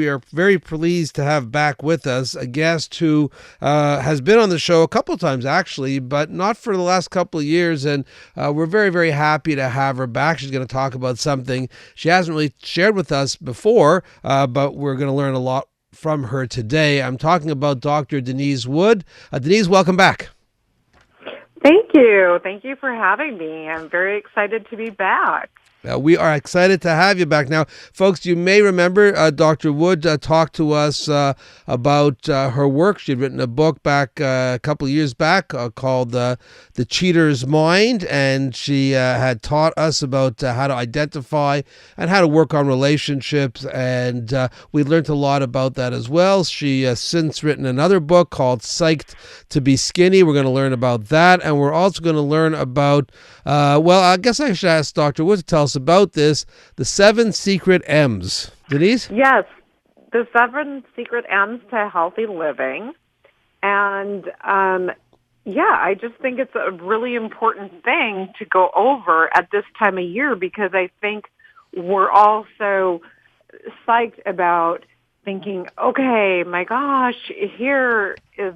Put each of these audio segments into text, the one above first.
we are very pleased to have back with us a guest who has been on the show a couple of times, actually, but not for the last couple of years. And we're very, very happy to have her back. She's going to talk about something she hasn't really shared with us before, but we're going to learn a lot from her today. I'm talking about Dr. Denise Wood. Denise, welcome back. Thank you. Thank you for having me. I'm very excited to be back. We are excited to have you back. Now, folks, you may remember Dr. Wood talked to us about her work. She had written a book back a couple of years back called The Cheater's Mind, and she had taught us about how to identify and how to work on relationships, and we learned a lot about that as well. She has since written another book called Psyched to be Skinny. We're going to learn about that, and we're also going to learn about, I guess I should ask Dr. Wood to tell us about this, the 7 secret M's. Denise? Yes, the 7 secret M's to healthy living. And I just think it's a really important thing to go over at this time of year, because I think we're all so psyched about thinking, okay, my gosh, here is,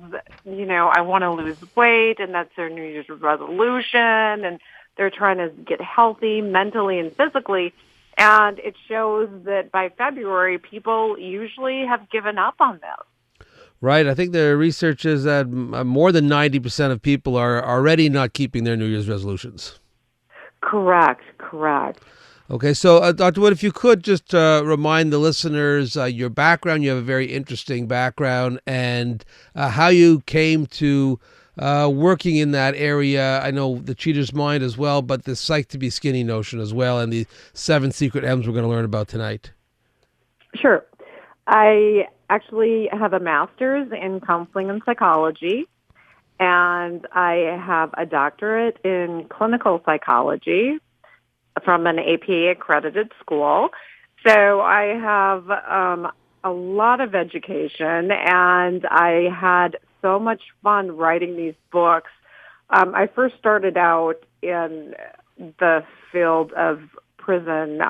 I want to lose weight, and that's their New Year's resolution, and they're trying to get healthy mentally and physically, and it shows that by February, people usually have given up on this. Right. I think the research is that more than 90% of people are already not keeping their New Year's resolutions. Correct. Okay, so Dr. Wood, if you could just remind the listeners your background. You have a very interesting background, and how you came to working in that area. I know the Cheater's Mind as well, but the Psych to be Skinny notion as well, and the 7 secret M's we're going to learn about tonight. Sure. I actually have a master's in counseling and psychology, and I have a doctorate in clinical psychology from an APA accredited school. So I have a lot of education, and I had so much fun writing these books. I first started out in the field of prison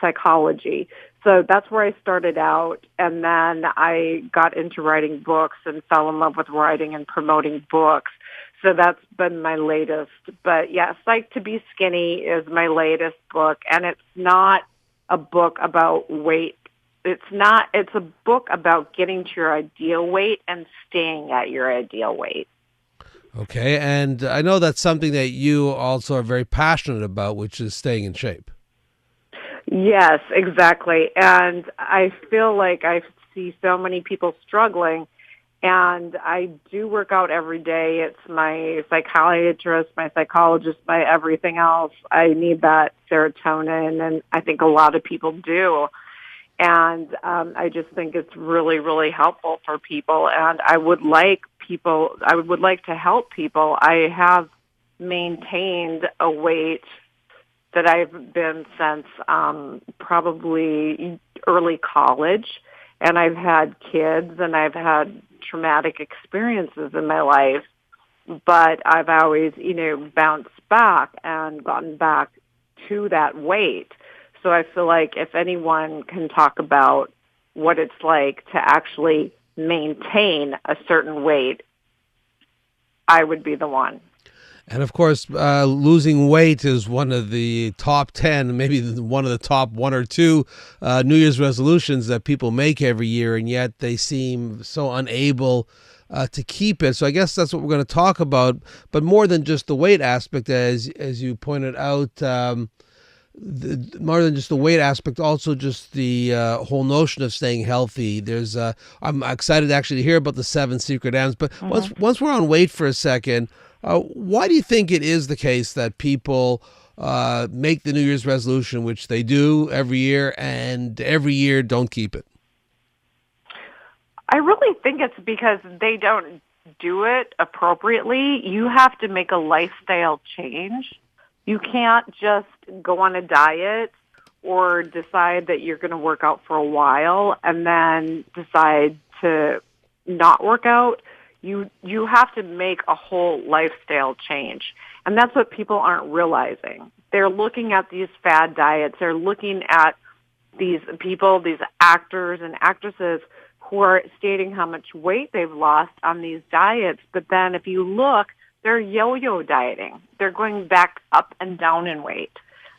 psychology. So that's where I started out, and then I got into writing books and fell in love with writing and promoting books. So that's been my latest. But yeah, Psych to be Skinny is my latest book, and it's not a book about weight. It's a book about getting to your ideal weight and staying at your ideal weight. Okay, and I know that's something that you also are very passionate about, which is staying in shape. Yes, exactly. And I feel like I see so many people struggling, and I do work out every day. It's my psychiatrist, my psychologist, my everything else. I need that serotonin, and I think a lot of people do. And I just think it's really, really helpful for people. And I would like to help people. I have maintained a weight that I've been since probably early college. And I've had kids, and I've had traumatic experiences in my life. But I've always, bounced back and gotten back to that weight. So I feel like if anyone can talk about what it's like to actually maintain a certain weight, I would be the one. And of course, losing weight is one of the top 10, maybe one of the top 1 or 2 New Year's resolutions that people make every year, and yet they seem so unable to keep it. So I guess that's what we're going to talk about, but more than just the weight aspect, as you pointed out, more than just the weight aspect, also just the whole notion of staying healthy. I'm excited actually to hear about the 7 secret M's, but once we're on weight for a second, why do you think it is the case that people make the New Year's resolution, which they do every year, and every year don't keep it? I really think it's because they don't do it appropriately. You have to make a lifestyle change. You can't just go on a diet or decide that you're going to work out for a while and then decide to not work out. You have to make a whole lifestyle change. And that's what people aren't realizing. They're looking at these fad diets. They're looking at these people, these actors and actresses who are stating how much weight they've lost on these diets. But then if you look, they're yo-yo dieting. They're going back up and down in weight.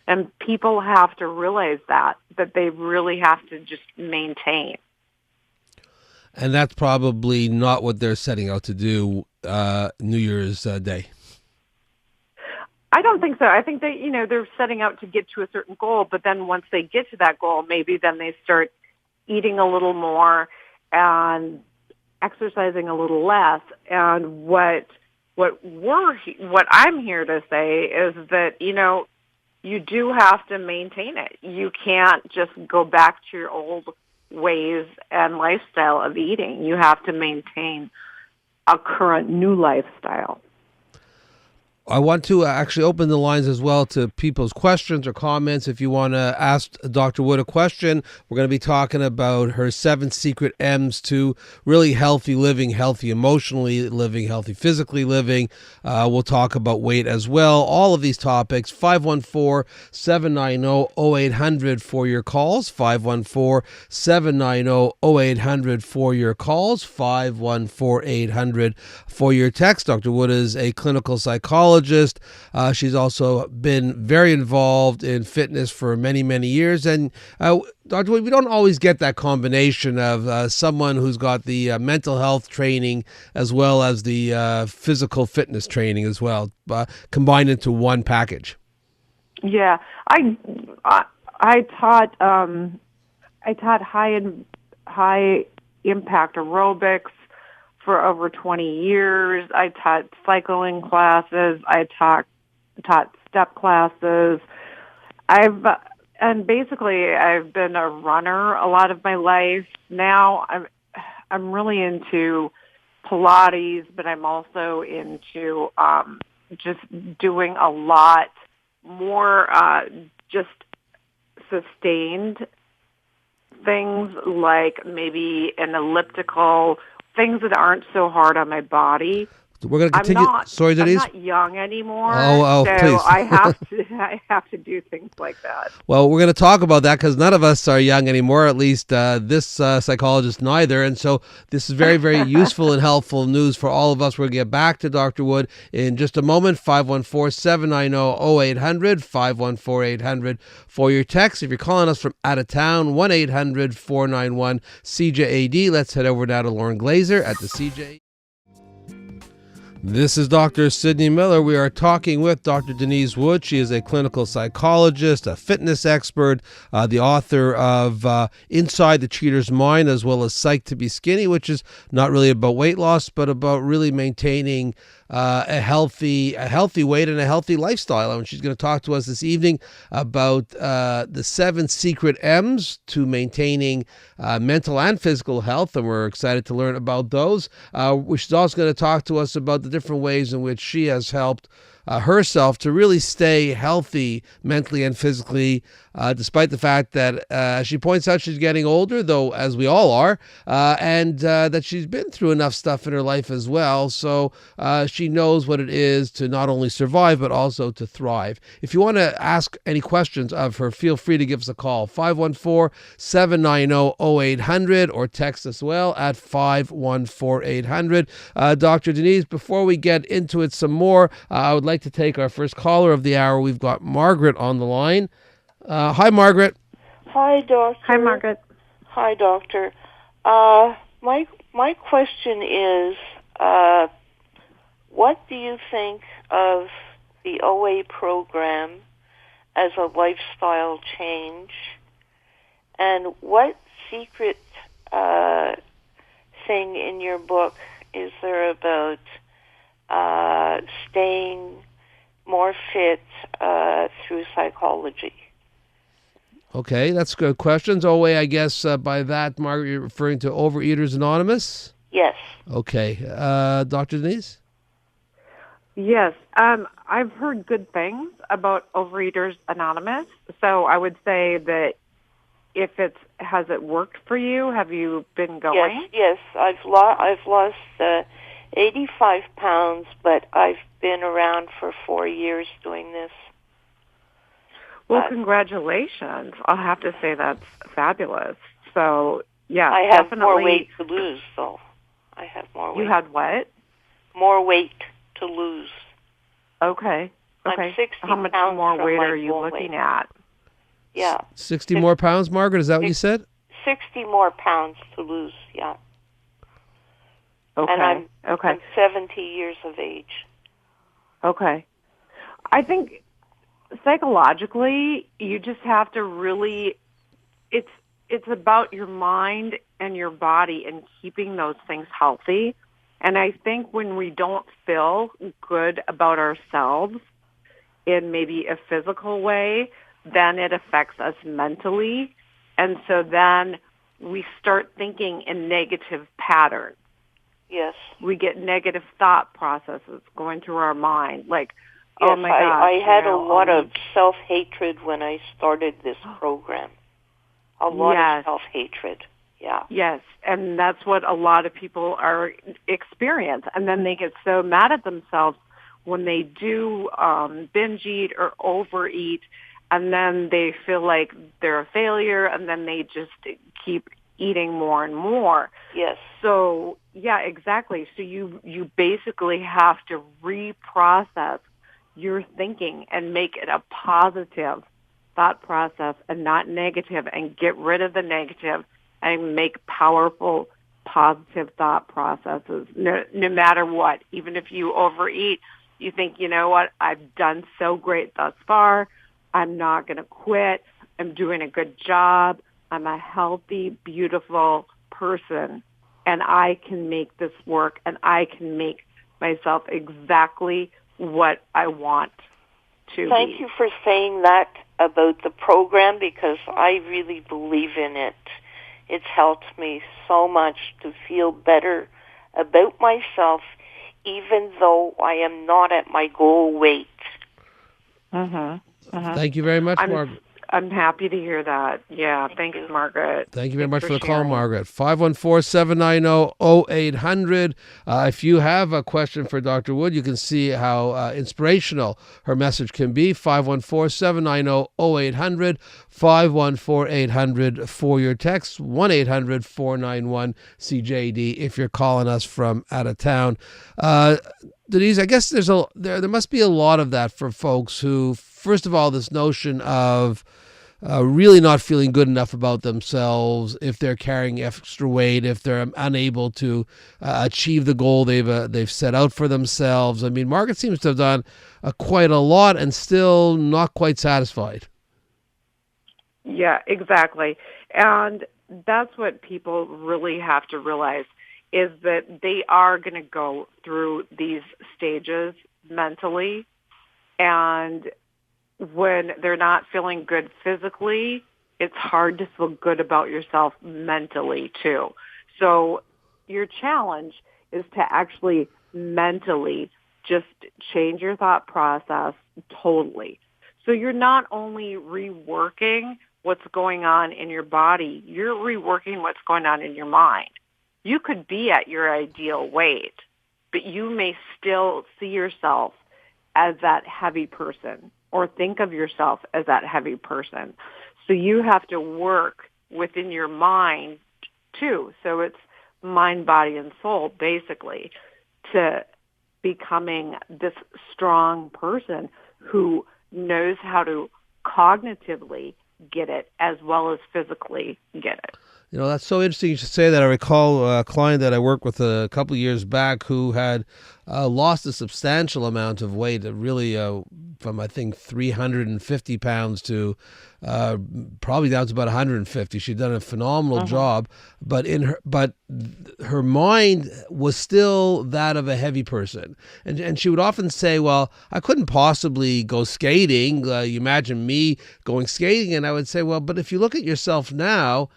And people have to realize that they really have to just maintain. And that's probably not what they're setting out to do New Year's Day. I don't think so. I think that, they're setting out to get to a certain goal, but then once they get to that goal, maybe then they start eating a little more and exercising a little less. And what I'm here to say is that, you do have to maintain it. You can't just go back to your old ways and lifestyle of eating. You have to maintain a current new lifestyle. I want to actually open the lines as well to people's questions or comments. If you want to ask Dr. Wood a question, we're going to be talking about her 7 secret M's to really healthy living, healthy emotionally living, healthy physically living. We'll talk about weight as well. All of these topics, 514-790-0800 for your calls, 514-790-0800 for your calls, 514-800 for your text. Dr. Wood is a clinical psychologist. She's also been very involved in fitness for many, many years. And Dr. Wood, we don't always get that combination of someone who's got the mental health training as well as the physical fitness training as well, combined into one package. Yeah, I taught high impact aerobics for over 20 years. I taught cycling classes. I taught step classes. I've been a runner a lot of my life. Now I'm really into Pilates, but I'm also into just doing a lot more just sustained things, like maybe an elliptical, things that aren't so hard on my body. We're going to continue. Sorry, Denise. I'm not young anymore. So please. I have to do things like that. Well, we're going to talk about that because none of us are young anymore, at least this psychologist neither. And so this is very, very useful and helpful news for all of us. We're going to get back to Dr. Wood in just a moment. 514-790-0800, 514-800 for your text. If you're calling us from out of town, 1-800-491-CJAD. Let's head over now to Lauren Glazer at the CJ. This is Dr. Syd Miller. We are talking with Dr. Denise Wood. She is a clinical psychologist, a fitness expert, the author of Inside the Cheater's Mind, as well as Psyched to be Skinny, which is not really about weight loss, but about really maintaining a healthy weight and a healthy lifestyle. And she's going to talk to us this evening about the 7 secret M's to maintaining mental and physical health, and we're excited to learn about those. She's also going to talk to us about the different ways in which she has helped herself to really stay healthy mentally and physically, despite the fact that she points out she's getting older, though, as we all are, and that she's been through enough stuff in her life as well. So she knows what it is to not only survive, but also to thrive. If you want to ask any questions of her, feel free to give us a call, 514-790-0800, or text as well at 514-800. Dr. Denise, before we get into it some more, I would like to take our first caller of the hour. We've got Margaret on the line. Hi, Margaret. Hi, Doctor. Hi, Margaret. Hi, Doctor. My question is, what do you think of the OA program as a lifestyle change? And what secret thing in your book is there about staying more fit through psychology? Okay, that's good questions. OA, I guess by that, Margaret, you're referring to Overeaters Anonymous? Yes. Okay. Dr. Denise? Yes. I've heard good things about Overeaters Anonymous. So I would say that has it worked for you? Have you been going? Yes. I've lost 85 pounds, but I've been around for 4 years doing this. Well, congratulations. I'll have to say that's fabulous. So, yeah, I have definitely. more weight to lose, though. I have more weight. You had what? More weight to lose. Okay. I'm 60 How much pounds more from weight my are you goal looking weight. at? Yeah. 60 more pounds, Margaret? Is that what you said? 60 more pounds to lose, yeah. Okay. And okay. I'm 70 years of age. Okay. I think psychologically, you just have to really, it's about your mind and your body and keeping those things healthy. And I think when we don't feel good about ourselves in maybe a physical way, then it affects us mentally. And so then we start thinking in negative patterns. Yes. We get negative thought processes going through our mind, like, yes, oh my gosh. I had a lot of self-hatred when I started this program. A lot of self-hatred. Yeah. Yes, and that's what a lot of people are experience. And then they get so mad at themselves when they do binge eat or overeat, and then they feel like they're a failure, and then they just keep eating more and more. Yes. So, yeah, exactly. So you basically have to reprocess your thinking and make it a positive thought process and not negative, and get rid of the negative and make powerful, positive thought processes, no matter what. Even if you overeat, you think, you know what, I've done so great thus far. I'm not going to quit. I'm doing a good job. I'm a healthy, beautiful person, and I can make this work, and I can make myself exactly what I want to Thank be. you for saying that about the program, because I really believe in it. It's helped me so much to feel better about myself, even though I am not at my goal weight. Thank you very much, Margaret. I'm happy to hear that. Yeah, thanks, Margaret. Thank you very much for the sharing. call, Margaret. 514-790-0800. If you have a question for Dr. Wood, you can see how inspirational her message can be. 514-790-0800, 514-800 for your text, 1-800-491-CJD if you're calling us from out of town. Denise, I guess there must be a lot of that for folks who, first of all, this notion of really not feeling good enough about themselves, if they're carrying extra weight, if they're unable to achieve the goal they've set out for themselves. I mean, Margaret seems to have done quite a lot and still not quite satisfied. Yeah, exactly. And that's what people really have to realize, is that they are going to go through these stages mentally, and when they're not feeling good physically, it's hard to feel good about yourself mentally too. So your challenge is to actually mentally just change your thought process totally. So you're not only reworking what's going on in your body, you're reworking what's going on in your mind. You could be at your ideal weight, but you may still see yourself as that heavy person, or think of yourself as that heavy person. So you have to work within your mind too. So it's mind, body, and soul, basically, to becoming this strong person who knows how to cognitively get it as well as physically get it. You know, that's so interesting you should say that. I recall a client that I worked with a couple of years back who had lost a substantial amount of weight, really from, I think, 350 pounds to probably down to about 150. She'd done a phenomenal job, but her mind was still that of a heavy person. And she would often say, well, I couldn't possibly go skating. You imagine me going skating. And I would say, well, but if you look at yourself now,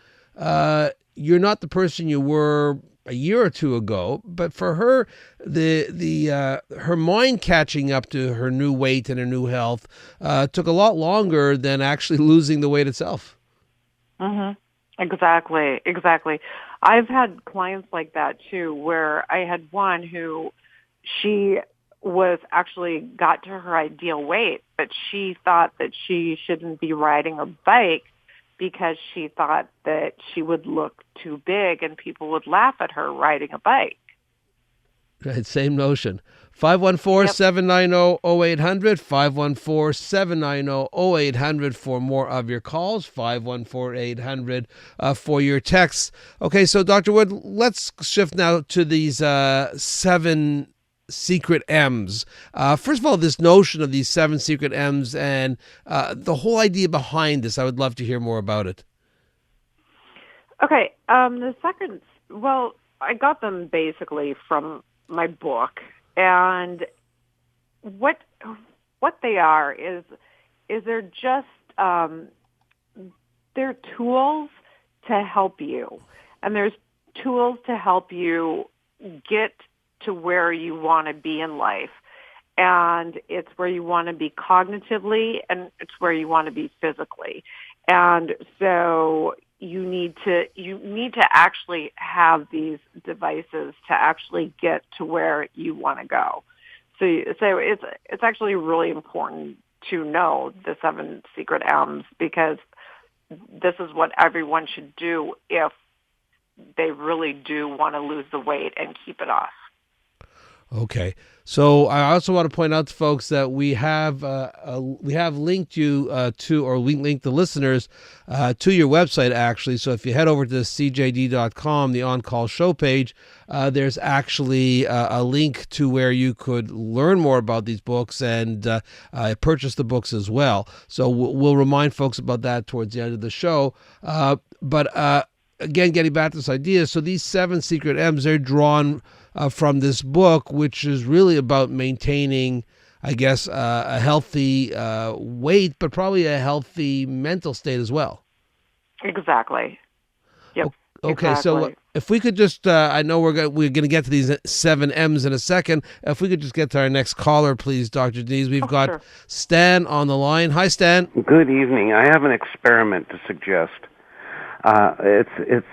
you're not the person you were a year or two ago. But for her, her mind catching up to her new weight and her new health took a lot longer than actually losing the weight itself. Exactly. I've had clients like that too, where I had one who she was actually got to her ideal weight, but she thought that she shouldn't be riding a bike because she thought that she would look too big and people would laugh at her riding a bike. Right, same notion. 514-790-0800, 514-790-0800 for more of your calls, 514-800 for your texts. Okay, so Dr. Wood, let's shift now to these 7 secret M's. First of all, this notion of these 7 secret M's and the whole idea behind this, I would love to hear more about it. Okay, the second, well, I got them basically from my book, and what they are is they're just they're tools to help you, and there's tools to help you get to where you want to be in life, and it's where you want to be cognitively, and it's where you want to be physically, and so you need to actually have these devices to actually get to where you want to go. So it's actually really important to know the 7 secret M's, because this is what everyone should do if they really do want to lose the weight and keep it off. Okay, so I also want to point out to folks that we have linked you to, or we linked the listeners to your website, actually. So if you head over to cjd.com, the on-call show page, there's actually a link to where you could learn more about these books and purchase the books as well. So we'll remind folks about that towards the end of the show. But again, getting back to this idea, so these 7 secret M's, they're drawn from this book, which is really about maintaining, I guess, a healthy weight, but probably a healthy mental state as well. Exactly. Yep. Okay, exactly. So if we could just, I know we're going to get to these 7 M's in a second. If we could just get to our next caller, please, Dr. Denise. We've got sure. Stan on the line. Hi, Stan. Good evening. I have an experiment to suggest. It's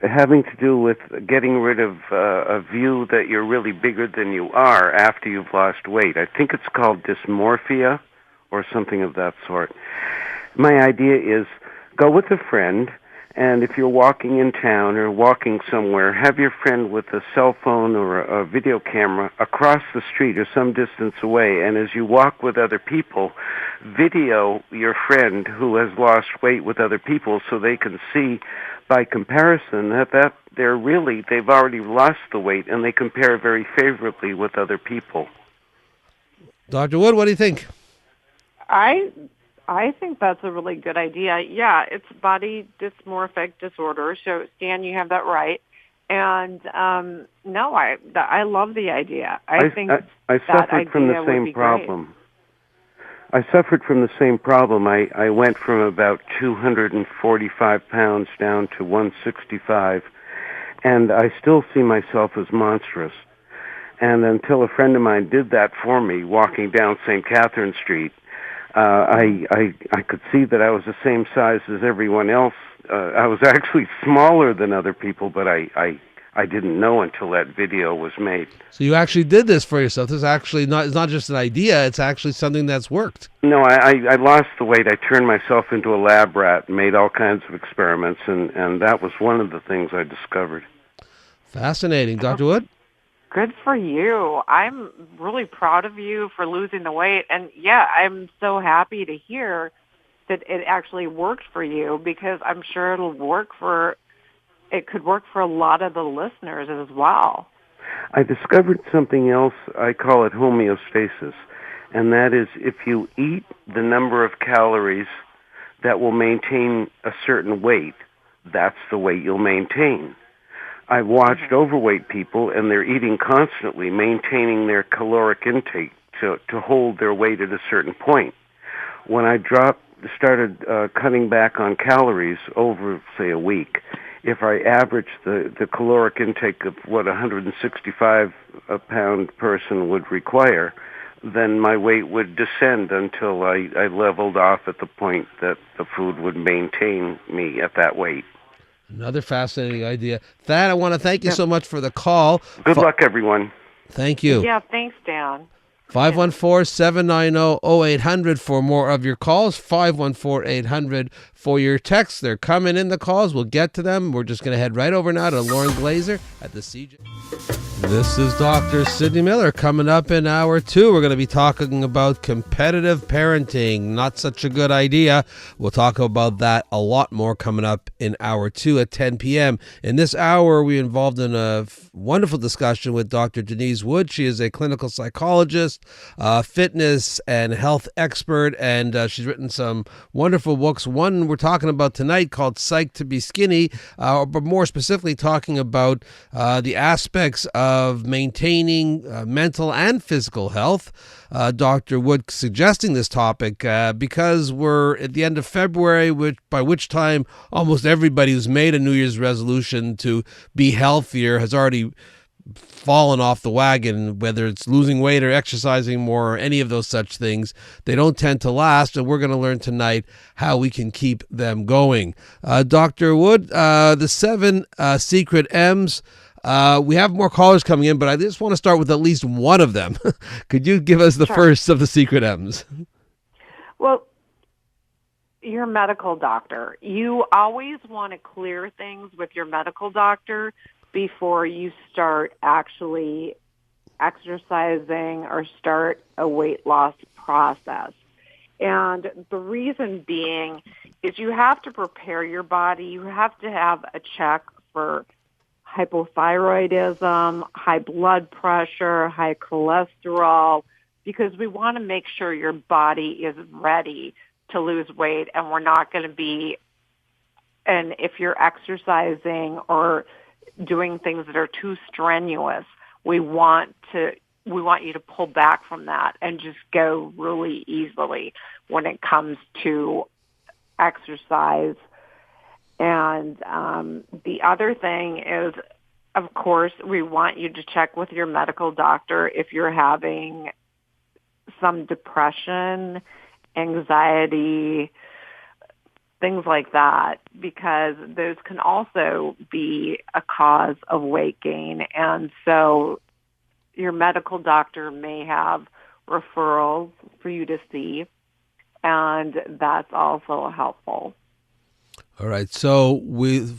having to do with getting rid of a view that you're really bigger than you are after you've lost weight. I think it's called dysmorphia or something of that sort. My idea is go with a friend, and if you're walking in town or walking somewhere, have your friend with a cell phone or a video camera across the street or some distance away, and as you walk with other people, video your friend who has lost weight with other people so they can see by comparison that they've already lost the weight, and they compare very favorably with other people. Dr. Wood, what do you think? I think that's a really good idea. Yeah, it's body dysmorphic disorder. So, Stan, you have that right. And no, I love the idea. I think I suffered from the same problem. I suffered from the same problem. I went from about 245 pounds down to 165, and I still see myself as monstrous. And until a friend of mine did that for me, walking down St. Catherine Street, I could see that I was the same size as everyone else. I was actually smaller than other people, but I didn't know until that video was made. So you actually did this for yourself. This is actually it's not just an idea, it's actually something that's worked. No, I lost the weight. I turned myself into a lab rat and made all kinds of experiments, and that was one of the things I discovered. Fascinating. Dr. Wood? Good for you. I'm really proud of you for losing the weight. And yeah, I'm so happy to hear that it actually worked for you, because I'm sure it could work for a lot of the listeners as well. I discovered something else. I call it homeostasis. And that is, if you eat the number of calories that will maintain a certain weight, that's the weight you'll maintain. I've watched overweight people, and they're eating constantly, maintaining their caloric intake to hold their weight at a certain point. When I started cutting back on calories over, say, a week, if I averaged the caloric intake of what a 165-pound person would require, then my weight would descend until I leveled off at the point that the food would maintain me at that weight. Another fascinating idea. Thad, I want to thank you so much for the call. Good luck, everyone. Thank you. Yeah, thanks, Dan. 514-790-0800 for more of your calls. 514-800 for your texts. They're coming in, the calls. We'll get to them. We're just going to head right over now to Lauren Glazer at the CJ. This is Dr. Syd Miller. Coming up in hour 2, we're going to be talking about competitive parenting. Not such a good idea. We'll talk about that a lot more coming up in hour 2 at 10 p.m. In this hour, we're involved in a wonderful discussion with Dr. Denise Wood. She is a clinical psychologist, fitness and health expert, and she's written some wonderful books. One we're talking about tonight called Psych to be Skinny, but more specifically talking about the aspects of maintaining mental and physical health. Dr. Wood suggesting this topic because we're at the end of February, by which time almost everybody who's made a New Year's resolution to be healthier has already fallen off the wagon, whether it's losing weight or exercising more or any of those such things. They don't tend to last, and we're going to learn tonight how we can keep them going. Dr. Wood, the 7 secret M's. We have more callers coming in, but I just want to start with at least one of them. Could you give us the first of the secret M's? Well, your medical doctor. You always want to clear things with your medical doctor before you start actually exercising or start a weight loss process. And the reason being is you have to prepare your body. You have to have a check for hypothyroidism, high blood pressure, high cholesterol, because we want to make sure your body is ready to lose weight, and we're not going to be, and if you're exercising or doing things that are too strenuous, we want you to pull back from that and just go really easily when it comes to exercise. And the other thing is, of course, we want you to check with your medical doctor if you're having some depression, anxiety, things like that, because those can also be a cause of weight gain. And so your medical doctor may have referrals for you to see, and that's also helpful. All right. So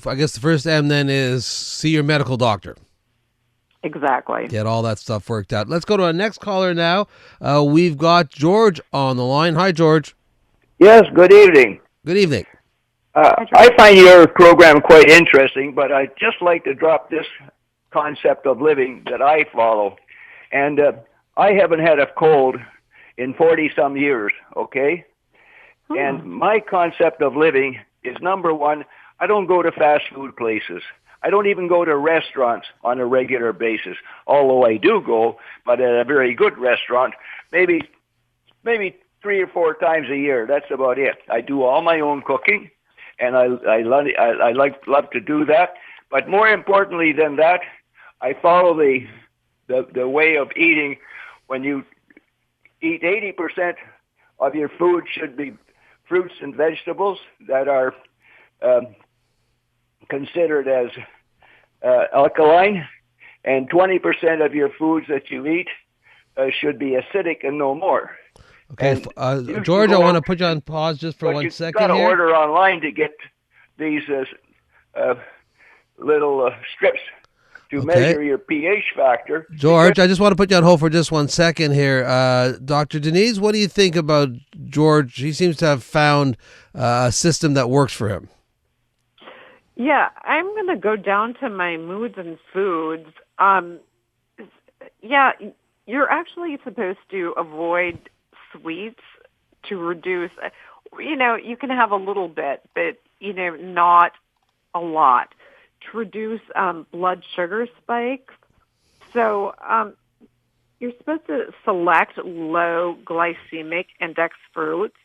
I guess the first M then is see your medical doctor. Exactly. Get all that stuff worked out. Let's go to our next caller now. We've got George on the line. Hi, George. Yes, good evening. Good evening. I find your program quite interesting, but I'd just like to drop this concept of living that I follow. And I haven't had a cold in 40-some years, okay? And my concept of living is, number one, I don't go to fast food places. I don't even go to restaurants on a regular basis, although I do go, but at a very good restaurant, maybe 3 or 4 times a year. That's about it. I do all my own cooking, and I love to do that. But more importantly than that, I follow the way of eating. When you eat 80% of your food should be fruits and vegetables that are considered as alkaline, and 20% of your foods that you eat should be acidic and no more. Okay, George, I want to put you on pause just for 1 second here. You've got to order online to get these little strips to measure your pH factor. George, I just want to put you on hold for just 1 second here. Dr. Denise, what do you think about George? He seems to have found a system that works for him. Yeah, I'm going to go down to my moods and foods. Yeah, you're actually supposed to avoid sweets to reduce, you can have a little bit, but, not a lot, to reduce blood sugar spikes. So you're supposed to select low glycemic index fruits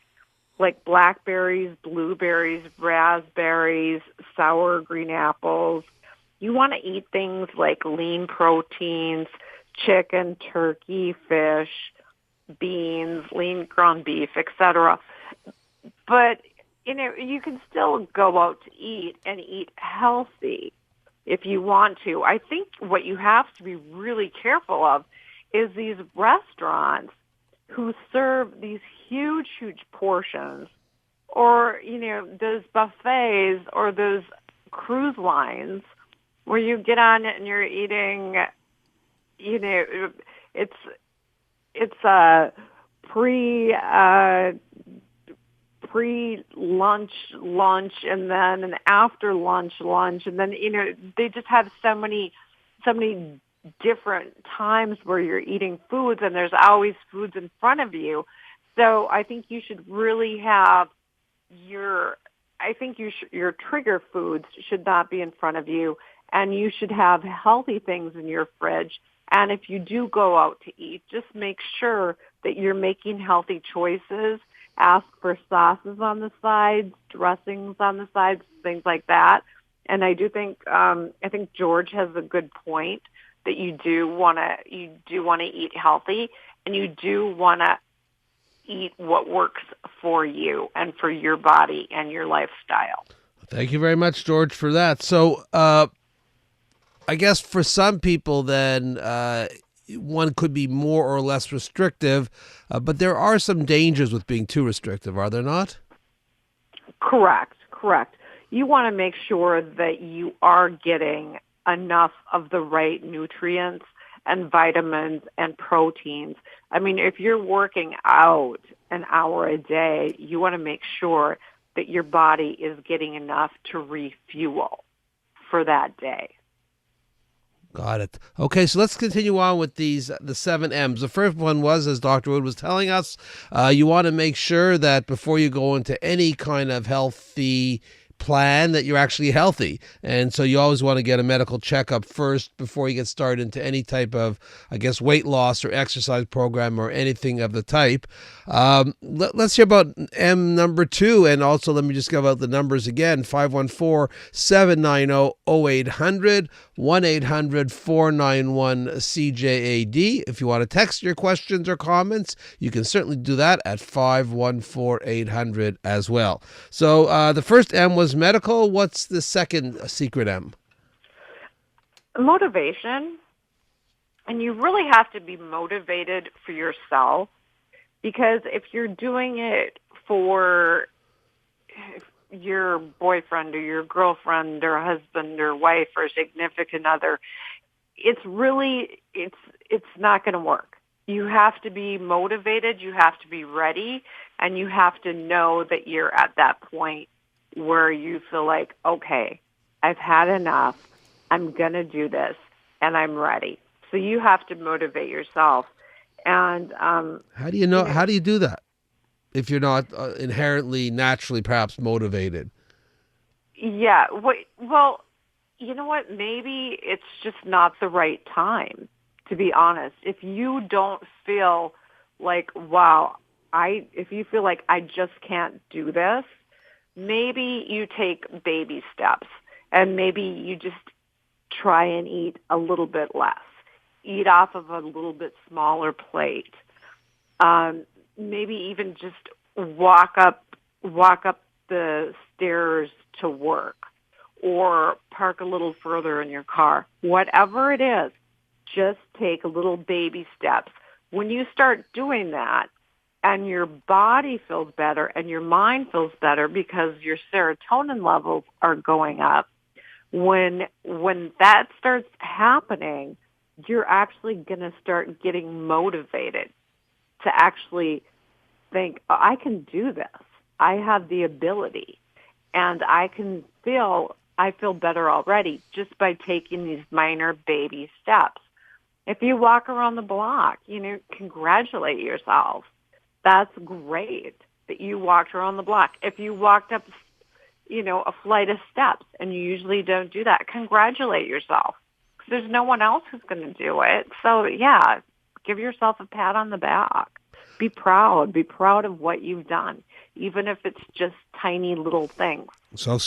like blackberries, blueberries, raspberries, sour green apples. You want to eat things like lean proteins, chicken, turkey, fish, beans, lean ground beef, etc. But, you can still go out to eat and eat healthy if you want to. I think what you have to be really careful of is these restaurants who serve these huge, huge portions, or, those buffets or those cruise lines where you get on it and you're eating, it's a pre-lunch, and then an after lunch, and then, they just have so many different times where you're eating foods, and there's always foods in front of you. So I think you should really have your trigger foods should not be in front of you, and you should have healthy things in your fridge. And if you do go out to eat, just make sure that you're making healthy choices. Ask for sauces on the sides, dressings on the sides, things like that. And I do think I think George has a good point that you do want to eat healthy, and you do want to eat what works for you and for your body and your lifestyle. Thank you very much, George, for that. So I guess for some people then one could be more or less restrictive, but there are some dangers with being too restrictive, are there not? Correct. You want to make sure that you are getting enough of the right nutrients and vitamins and proteins. I mean, if you're working out an hour a day, you want to make sure that your body is getting enough to refuel for that day. Got it. Okay, so let's continue on with the 7 M's. The first one was, as Dr. Wood was telling us, you want to make sure that before you go into any kind of healthy plan that you're actually healthy. And so you always want to get a medical checkup first before you get started into any type of, I guess, weight loss or exercise program or anything of the type. Let's hear about M number 2. And also let me just give out the numbers again, 514-790-0800, 1-800-491-CJAD. If you want to text your questions or comments, you can certainly do that at 514-800 as well. So the first M was medical. What's the second secret M? Motivation. And you really have to be motivated for yourself, because if you're doing it for your boyfriend or your girlfriend or husband or wife or significant other, it's not going to work. You have to be motivated, you have to be ready, and you have to know that you're at that point where you feel like, okay, I've had enough, I'm going to do this, and I'm ready. So you have to motivate yourself. And how do you know? How do you do that if you're not inherently, naturally, perhaps motivated? Yeah. Well, you know what? Maybe it's just not the right time, to be honest. If you don't feel like, wow, if you feel like I just can't do this, maybe you take baby steps, and maybe you just try and eat a little bit less. Eat off of a little bit smaller plate. Maybe even just walk up the stairs to work, or park a little further in your car. Whatever it is, just take little baby steps. When you start doing that, and your body feels better and your mind feels better because your serotonin levels are going up, when that starts happening, you're actually going to start getting motivated to actually think, oh, I can do this. I have the ability, and I feel better already just by taking these minor baby steps. If you walk around the block, congratulate yourself. That's great that you walked around the block. If you walked up, a flight of steps, and you usually don't do that, congratulate yourself. There's no one else who's going to do it. So, yeah, give yourself a pat on the back. Be proud. Be proud of what you've done, even if it's just tiny little things. So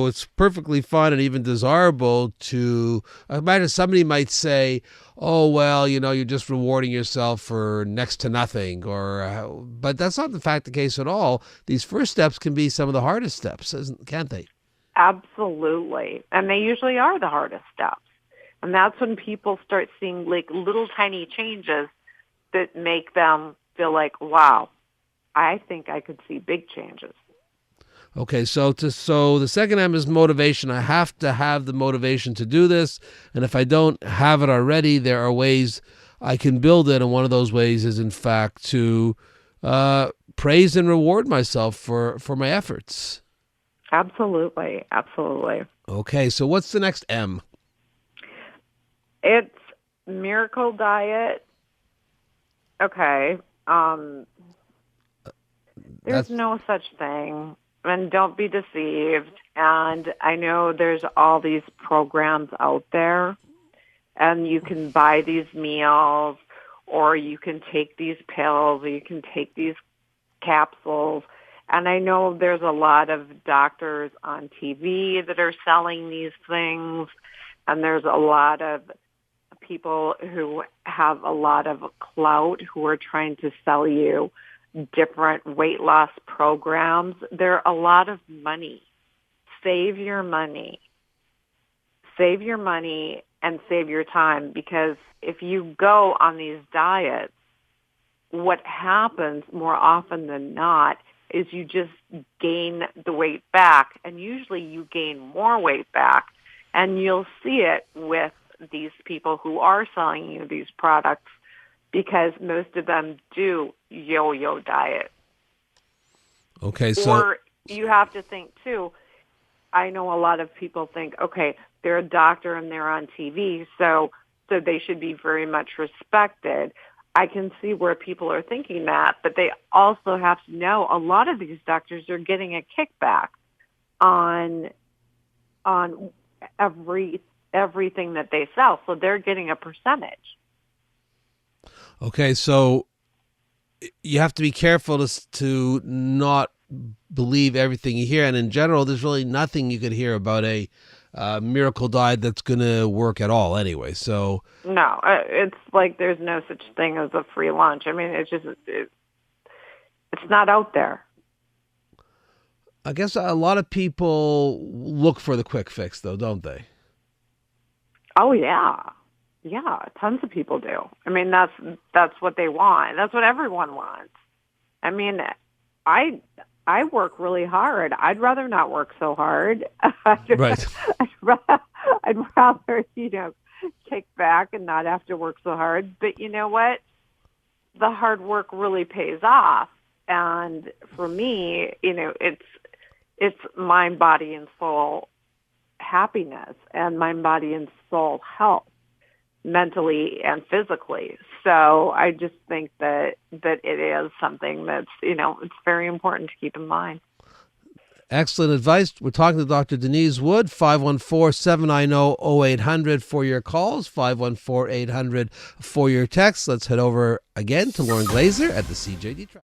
it's perfectly fun and even desirable to imagine somebody might say, oh, well, you're just rewarding yourself for next to nothing, but that's not in fact the case at all. These first steps can be some of the hardest steps, can't they? Absolutely. And they usually are the hardest steps. And that's when people start seeing like little tiny changes that make them feel like, wow, I think I could see big changes. Okay, so the second M is motivation. I have to have the motivation to do this, and if I don't have it already, there are ways I can build it, and one of those ways is, in fact, to praise and reward myself for my efforts. Absolutely, absolutely. Okay, so what's the next M? It's miracle diet. Okay. There's no such thing. And don't be deceived. And I know there's all these programs out there, and you can buy these meals, or you can take these pills, or you can take these capsules. And I know there's a lot of doctors on TV that are selling these things, and there's a lot of people who have a lot of clout who are trying to sell you different weight loss programs. They're a lot of money. Save your money. Save your money and save your time, because if you go on these diets, what happens more often than not is you just gain the weight back, and usually you gain more weight back, and you'll see it with these people who are selling you these products, because most of them do yo-yo diet. Okay, so... Or you have to think, too, I know a lot of people think, okay, they're a doctor and they're on TV, so they should be very much respected. I can see where people are thinking that, but they also have to know a lot of these doctors are getting a kickback on everything that they sell, so they're getting a percentage. Okay, so you have to be careful to not believe everything you hear. And in general, there's really nothing you could hear about a miracle diet that's going to work at all anyway. So no, it's like there's no such thing as a free lunch. I mean, it's not out there. I guess a lot of people look for the quick fix, though, don't they? Oh, yeah. Yeah, tons of people do. I mean, that's what they want. That's what everyone wants. I mean, I work really hard. I'd rather not work so hard. Right. I'd rather, kick back and not have to work so hard. But you know what? The hard work really pays off. And for me, it's mind, body, and soul happiness, and mind, body, and soul health, mentally and physically. So I just think that it is something that's, it's very important to keep in mind. Excellent advice. We're talking to Dr. Denise Wood, 514-790-0800 for your calls, 514-800 for your texts. Let's head over again to Lauren Glazer at the CJD Track.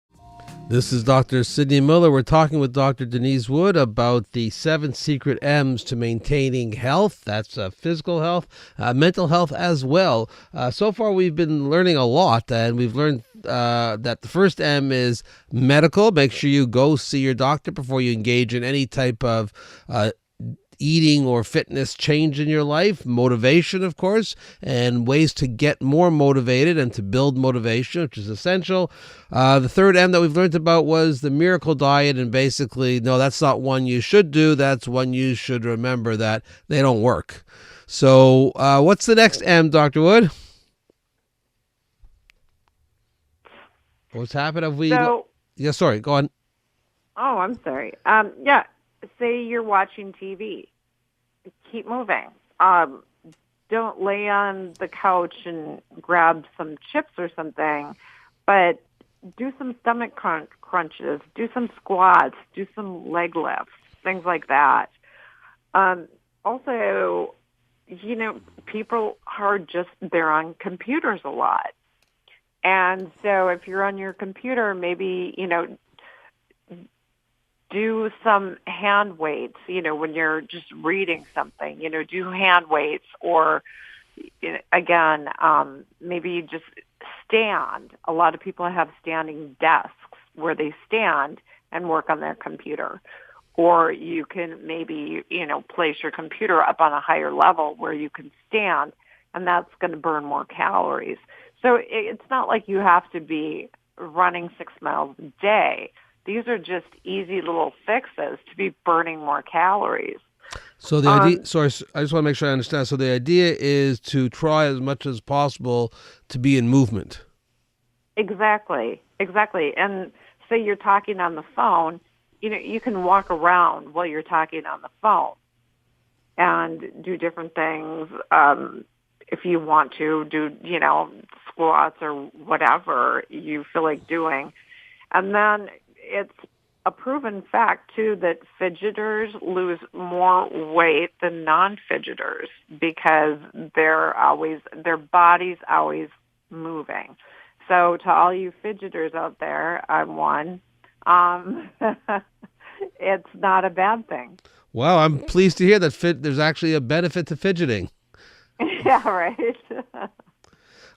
This is Dr. Syd Miller. We're talking with Dr. Denise Wood about the 7 secret M's to maintaining health. That's physical health, mental health as well. So far, we've been learning a lot, and we've learned that the first M is medical. Make sure you go see your doctor before you engage in any type of eating or fitness change in your life. Motivation, of course, and ways to get more motivated and to build motivation, which is essential. The third M that we've learned about was the miracle diet, and basically, no, that's not one you should do. That's one you should remember that they don't work. So what's the next M, Dr. Wood? What's happened? Yeah, sorry, go on. Oh, I'm sorry. Say you're watching TV. Keep moving. Don't lay on the couch and grab some chips or something, but do some stomach crunches, do some squats, do some leg lifts, things like that. Also, people are they're on computers a lot. And so if you're on your computer, maybe, do some hand weights, when you're just reading something, do hand weights, or again, maybe you just stand. A lot of people have standing desks where they stand and work on their computer. Or you can maybe, place your computer up on a higher level where you can stand and that's going to burn more calories. So it's not like you have to be running 6 miles a day. These are just easy little fixes to be burning more calories. So the idea, sorry, I just want to make sure I understand. So the idea is to try as much as possible to be in movement. Exactly. And say you're talking on the phone, you can walk around while you're talking on the phone and do different things. If you want to do, squats or whatever you feel like doing. And then it's a proven fact, too, that fidgeters lose more weight than non-fidgeters because their body's always moving. So to all you fidgeters out there, I'm one, it's not a bad thing. Wow, I'm pleased to hear that there's actually a benefit to fidgeting. Yeah, right.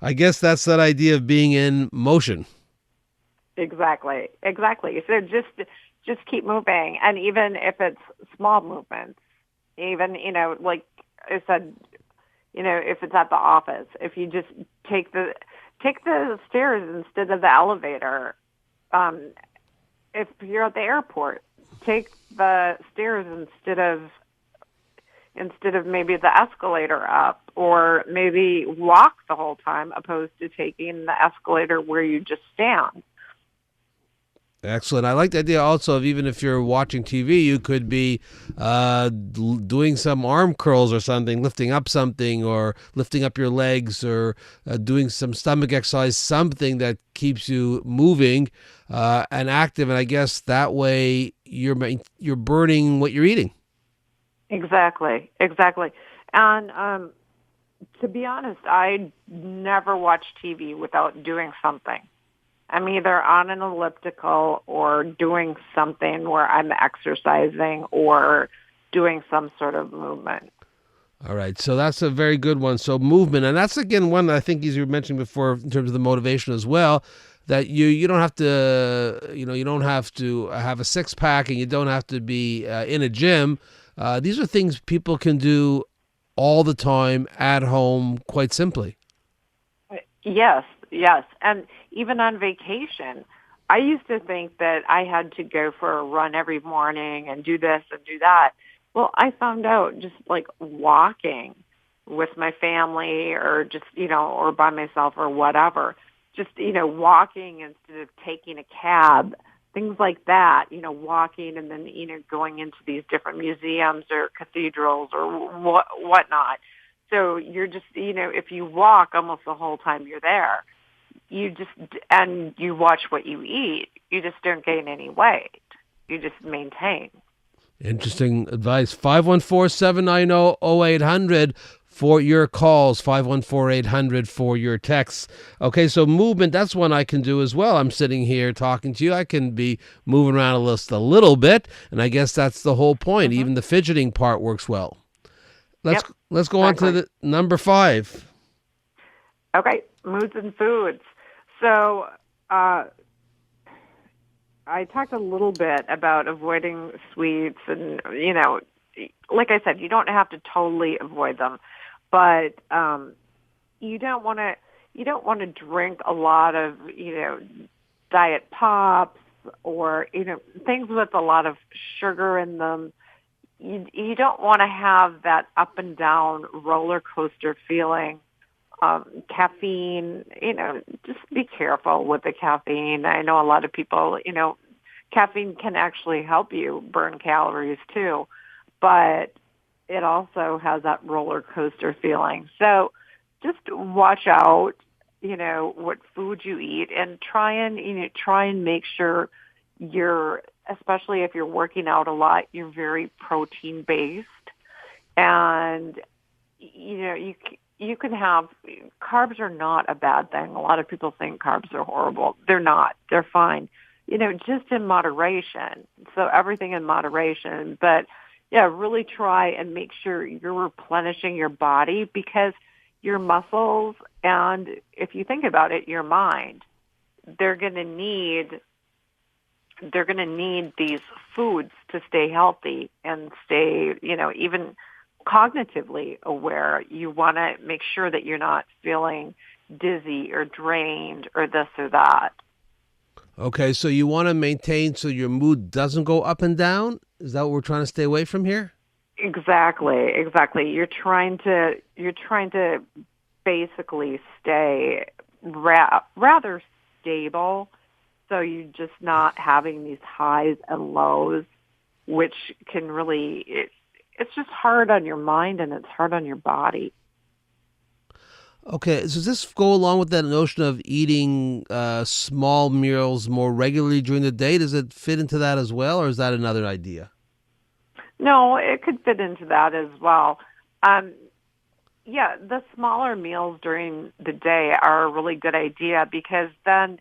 I guess that's that idea of being in motion. Exactly. So just keep moving, and even if it's small movements, even like I said, if it's at the office, if you just take the stairs instead of the elevator. If you're at the airport, take the stairs instead of maybe the escalator up, or maybe walk the whole time opposed to taking the escalator where you just stand. Excellent. I like the idea also of, even if you're watching TV, you could be doing some arm curls or something, lifting up something, or lifting up your legs, or doing some stomach exercise, something that keeps you moving and active. And I guess that way you're burning what you're eating. Exactly. And to be honest, I never watch TV without doing something. I'm either on an elliptical or doing something where I'm exercising or doing some sort of movement. All right, so that's a very good one. So movement, and that's again one that I think, as you mentioned before, in terms of the motivation as well, that you don't have to, you don't have to have a six pack, and you don't have to be in a gym. These are things people can do all the time at home, quite simply. Yes. And even on vacation, I used to think that I had to go for a run every morning and do this and do that. Well, I found out just like walking with my family, or just, or by myself or whatever, just, walking instead of taking a cab, things like that, walking and then, going into these different museums or cathedrals or whatnot. So you're just, if you walk almost the whole time you're there, and you watch what you eat, you just don't gain any weight. You just maintain. Interesting advice. 514-790-0800 for your calls, 514-800 for your texts. Okay, so movement, that's one I can do as well. I'm sitting here talking to you. I can be moving around just a little bit, and I guess that's the whole point. Mm-hmm. Even the fidgeting part works well. Let's go on to the number 5. Okay, moods and foods. So I talked a little bit about avoiding sweets, and like I said, you don't have to totally avoid them, but you don't want to drink a lot of diet pops or things with a lot of sugar in them. You don't want to have that up and down roller coaster feeling. Caffeine, just be careful with the caffeine. I know a lot of people, caffeine can actually help you burn calories too, but it also has that roller coaster feeling. So just watch out, what food you eat, and try and make sure especially if you're working out a lot, you're very protein based, and you can have, carbs are not a bad thing. A lot of people think carbs are horrible. They're not. They're fine. Just in moderation. So everything in moderation. But yeah, really try and make sure you're replenishing your body, because your muscles, and if you think about it, your mind, they're going to need these foods to stay healthy and stay, even cognitively aware. You want to make sure that you're not feeling dizzy or drained or this or that. Okay, so you want to maintain so your mood doesn't go up and down? Is that what we're trying to stay away from here? Exactly. You're trying to basically stay rather stable, so you're just not having these highs and lows, which can really it's just hard on your mind and it's hard on your body. Okay, so does this go along with that notion of eating small meals more regularly during the day? Does it fit into that as well, or is that another idea? No, it could fit into that as well. Yeah, the smaller meals during the day are a really good idea because then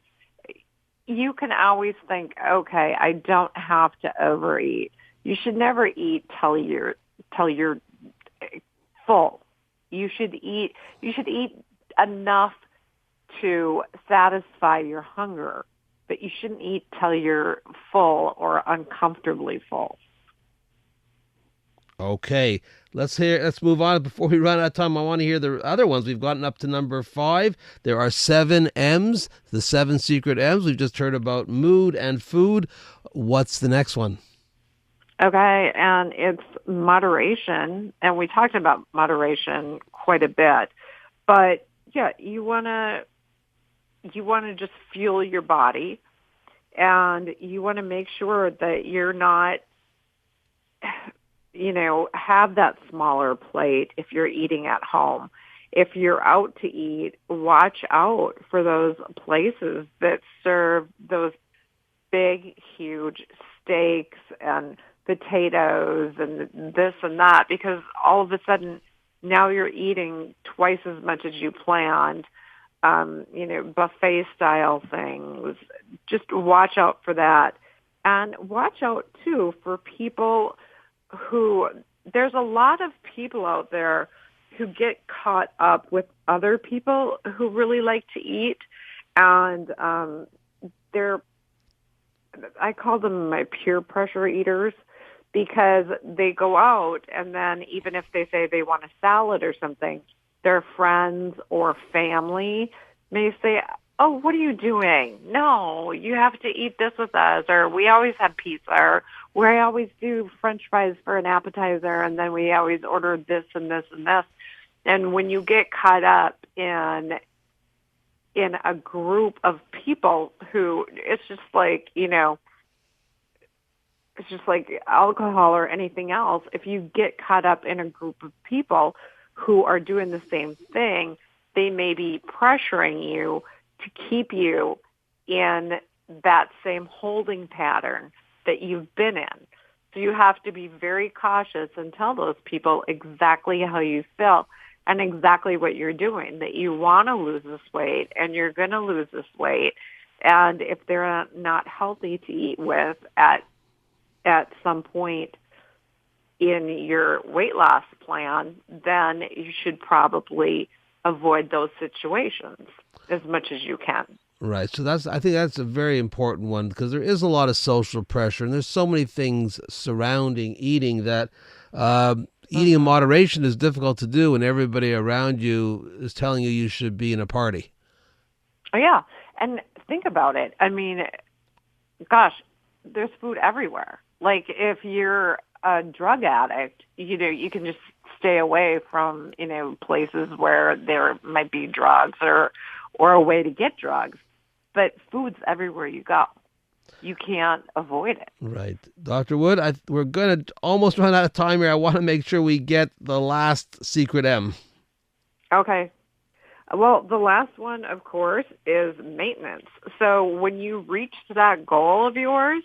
you can always think, okay, I don't have to overeat. You should never eat till you're full. You should eat enough to satisfy your hunger, but you shouldn't eat till you're full or uncomfortably full. Okay, let's move on. Before we run out of time, I want to hear the other ones. We've gotten up to number 5. There are 7 M's, the 7 secret M's. We've just heard about mood and food. What's the next one? Okay, and it's moderation, and we talked about moderation quite a bit. But yeah, you want to just fuel your body, and you want to make sure that you're not have that smaller plate if you're eating at home. If you're out to eat, watch out for those places that serve those big, huge steaks and potatoes and this and that, because all of a sudden now you're eating twice as much as you planned, buffet style things. Just watch out for that. And watch out, too, for people there's a lot of people out there who get caught up with other people who really like to eat, and I call them my peer pressure eaters, because they go out and then even if they say they want a salad or something, their friends or family may say, oh, what are you doing? No, you have to eat this with us, or we always have pizza, or we always do French fries for an appetizer, and then we always order this and this and this. And when you get caught up in a group of people who, it's just like, it's just like alcohol or anything else. If you get caught up in a group of people who are doing the same thing, they may be pressuring you to keep you in that same holding pattern that you've been in. So you have to be very cautious and tell those people exactly how you feel and exactly what you're doing, that you want to lose this weight and you're going to lose this weight. And if they're not healthy to eat with at some point in your weight loss plan, then you should probably avoid those situations as much as you can. Right. So I think that's a very important one, because there is a lot of social pressure and there's so many things surrounding eating that eating in moderation is difficult to do when everybody around you is telling you should be in a party. Oh, yeah. And think about it. I mean, gosh, there's food everywhere. Like if you're a drug addict, you can just stay away from, places where there might be drugs or a way to get drugs. But food's everywhere you go. You can't avoid it. Right. Dr. Wood, we're going to almost run out of time here. I want to make sure we get the last secret M. Okay. Well, the last one, of course, is maintenance. So when you reach that goal of yours,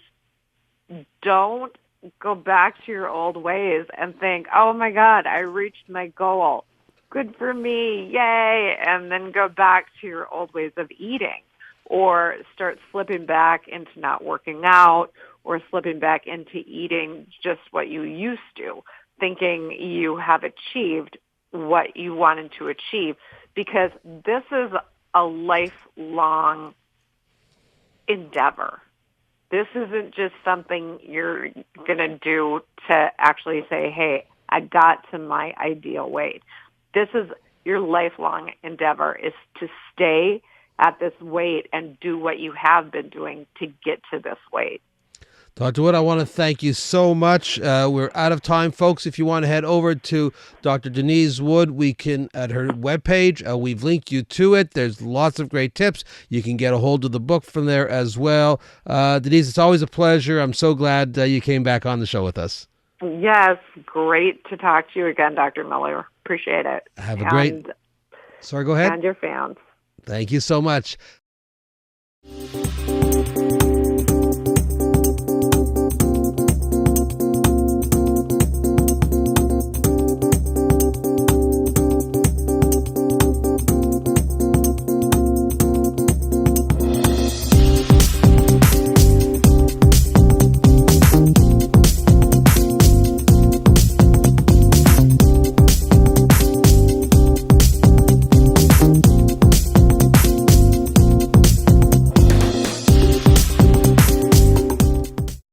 don't go back to your old ways and think, oh, my God, I reached my goal. Good for me. Yay. And then go back to your old ways of eating, or start slipping back into not working out, or slipping back into eating just what you used to, thinking you have achieved what you wanted to achieve, because this is a lifelong endeavor. This isn't just something you're going to do to actually say, hey, I got to my ideal weight. This is your lifelong endeavor, is to stay at this weight and do what you have been doing to get to this weight. Dr. Wood, I want to thank you so much. We're out of time, folks. If you want to head over to Dr. Denise Wood, we can at her webpage. We've linked you to it. There's lots of great tips. You can get a hold of the book from there as well. Denise, it's always a pleasure. I'm so glad you came back on the show with us. Yes, great to talk to you again, Dr. Miller. Appreciate it. Have a great... Sorry, go ahead. And your fans. Thank you so much.